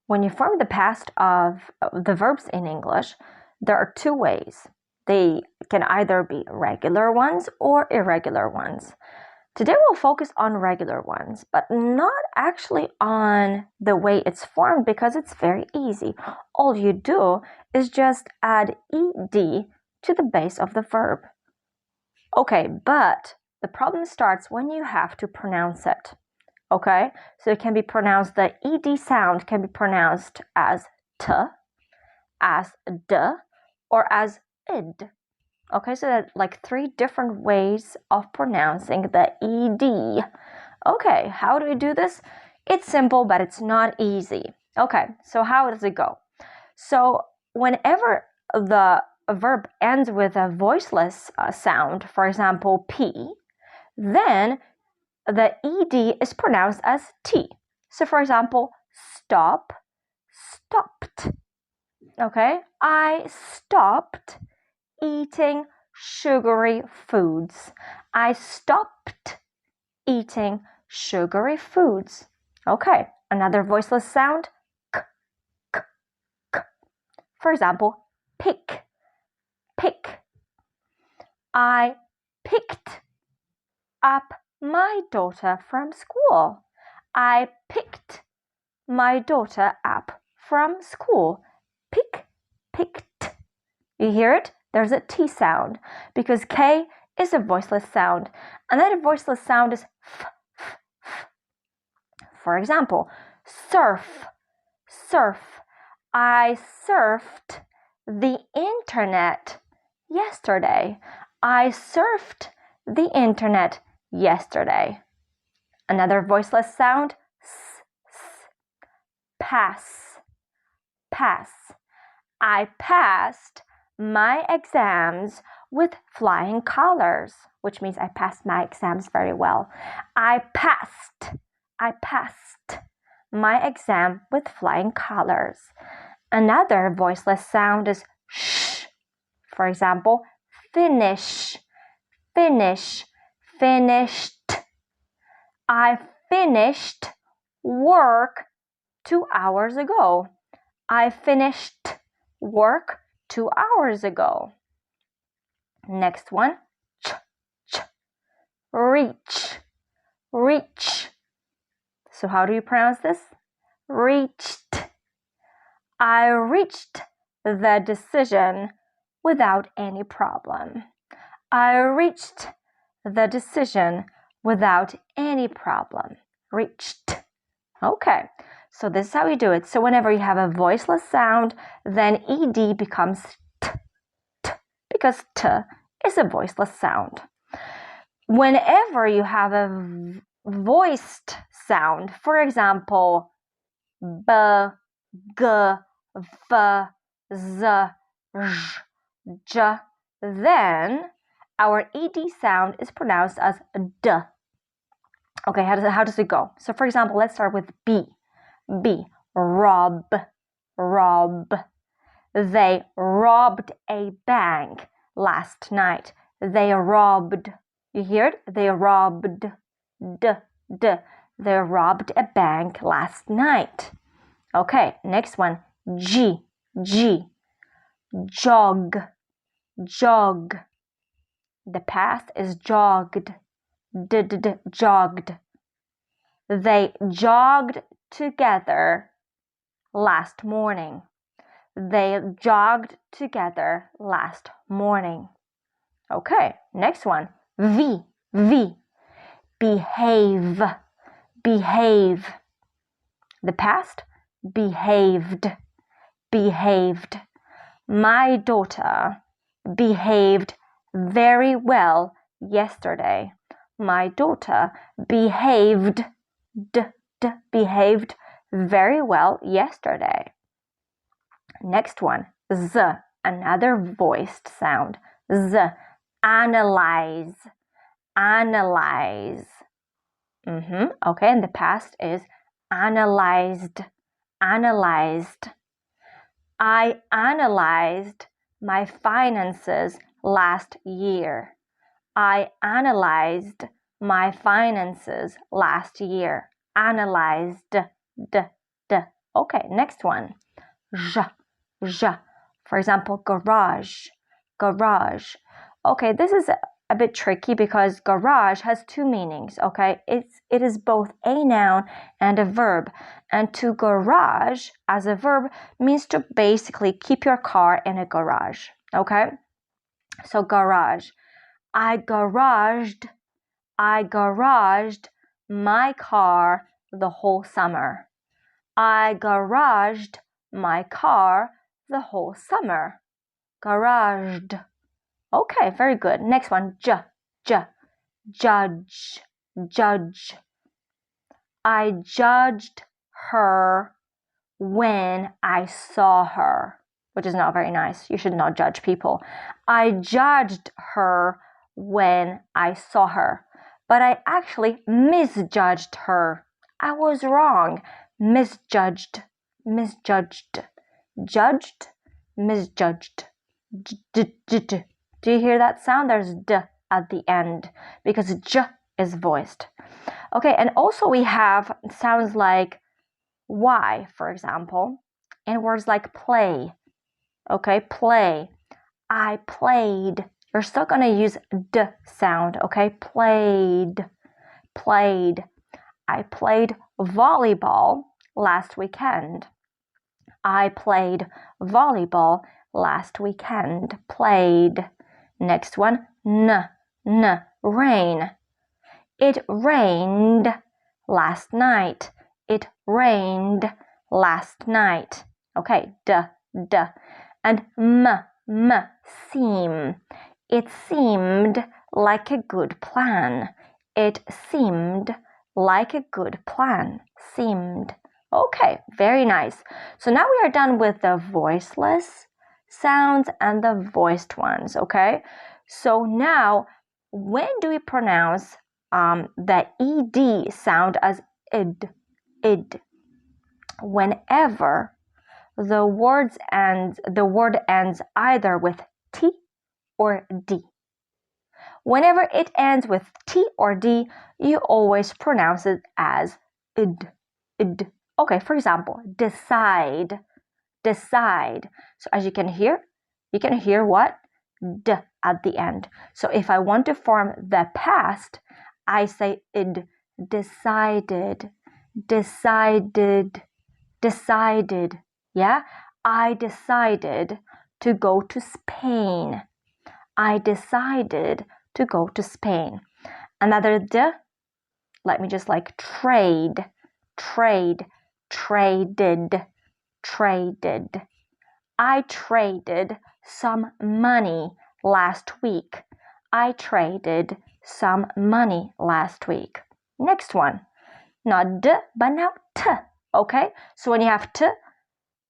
When you form the past of the verbs in English, there are two ways. They can either be regular ones or irregular ones. Today we'll focus on regular ones, but not actually on the way it's formed because it's very easy. All you do is just add ed to the base of the verb. Okay, but the problem starts when you have to pronounce it. Okay, so it can be pronounced, the ed sound can be pronounced as t, as d, or as id. Okay, so that's like 3 different ways of pronouncing the ed. Okay, how do we do this? It's simple, but it's not easy. Okay, so how does it go? So whenever the verb ends with a voiceless sound, for example, p, then the ed is pronounced as t. So for example, stop, stopped. Okay, I stopped eating sugary foods. I stopped eating sugary foods. Okay, another voiceless sound, k, k, k. For example, pick, pick. I picked up my daughter from school. I picked my daughter up from school. Pick, picked. You hear it? There's a T sound because K is a voiceless sound. Another voiceless sound is f, f, f. For example, surf, surf. I surfed the internet yesterday. I surfed the internet yesterday. Another voiceless sound, s, s. Pass, pass. I passed my exams with flying colors, which means I passed my exams very well. I passed my exam with flying colors. Another voiceless sound is sh. For example, finish, finish, finished. I finished work 2 hours ago. I finished work 2 hours ago. Next one, ch, ch. Reach, reach. So how do you pronounce this? Reached. I reached the decision without any problem. I reached the decision without any problem. Reached. Okay, so this is how we do it. So whenever you have a voiceless sound, then ed becomes t, t, because t is a voiceless sound. Whenever you have a voiced sound, for example, b, g, v, z, zh, j, then our ed sound is pronounced as d. Okay, how does it go? So for example, let's start with B. B, rob, rob. They robbed a bank last night. They robbed. You hear it? They robbed. D, d. They robbed a bank last night. Okay, next one. G, G. Jog, jog. The past is jogged. Jogged. They jogged together last morning. They jogged together last morning. Okay, next one. V, V. Behave, behave. The past, behaved, behaved. My daughter behaved very well yesterday. My daughter behaved, behaved very well yesterday. Next one, Z, another voiced sound. Z, analyze, analyze. Okay, and the past is analyzed, analyzed. I analyzed my finances last year. I analyzed my finances last year. Analyzed, Okay, next one. Zh, zh. For example, garage, garage. Okay, this is a bit tricky because garage has two meanings, okay? It is both a noun and a verb. And to garage as a verb means to basically keep your car in a garage, okay? So garage. I garaged my car the whole summer. I garaged my car the whole summer. Garaged. Okay, very good. Next one, judge, judge. I judged her when I saw her, which is not very nice. You should not judge people. I judged her when I saw her, but I actually misjudged her. I was wrong. Misjudged, judged, misjudged. Do you hear that sound? There's d at the end because j is voiced. Okay, and also we have sounds like y, for example, and words like play. Okay, play. I played. You're still going to use d sound, okay? Played. I played volleyball last weekend. I played volleyball last weekend. Played. Next one, rain. It rained last night. It rained last night. Okay, d. And seem. It seemed like a good plan. It seemed like a good plan. Seemed. Okay, very nice. So now we are done with the voiceless sounds and the voiced ones, okay? So now, when do we pronounce the ed sound as id? Whenever the word ends either with t or d. Whenever it ends with t or d, you always pronounce it as id. Okay, for example, decide. So as you can hear what? D at the end. So if I want to form the past, I say id. Decided. Yeah? I decided to go to Spain. I decided to go to Spain. Another d, let me just like traded. I traded some money last week. I traded some money last week. Next one. Not d, but now t. Okay? So when you have t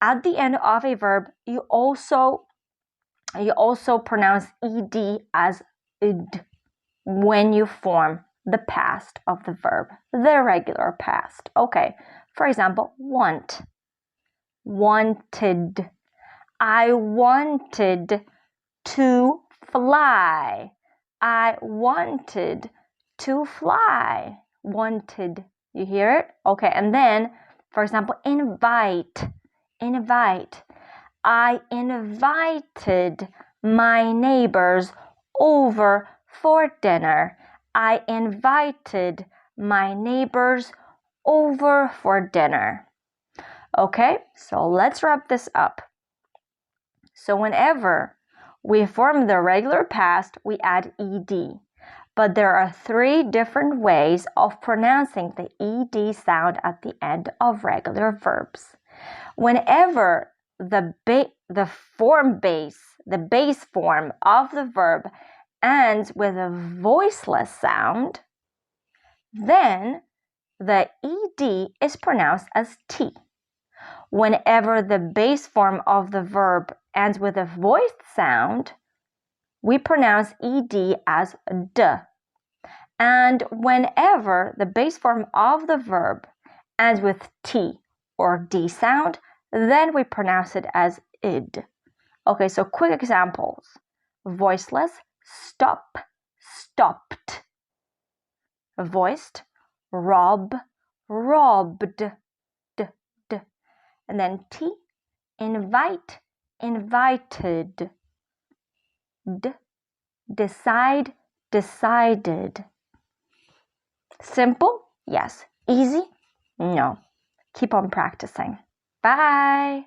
at the end of a verb, you also pronounce ed as id when you form the past of the verb, the regular past. Okay, for example, want. Wanted. I wanted to fly. I wanted to fly. Wanted. You hear it? Okay, and then, for example, invite. I invited my neighbors over for dinner. I invited my neighbors over for dinner. Okay, so let's wrap this up. So whenever we form the regular past, we add ed. But there are 3 different ways of pronouncing the ed sound at the end of regular verbs. Whenever the base form of the verb ends with a voiceless sound, then the ed is pronounced as t. Whenever the base form of the verb ends with a voiced sound, we pronounce ed as d. And whenever the base form of the verb ends with t or d sound, then we pronounce it as id. Okay, so quick examples. Voiceless, stop, stopped. Voiced, rob, robbed. And then T, invite, invited. D, decide, decided. Simple? Yes. Easy? No. Keep on practicing. Bye!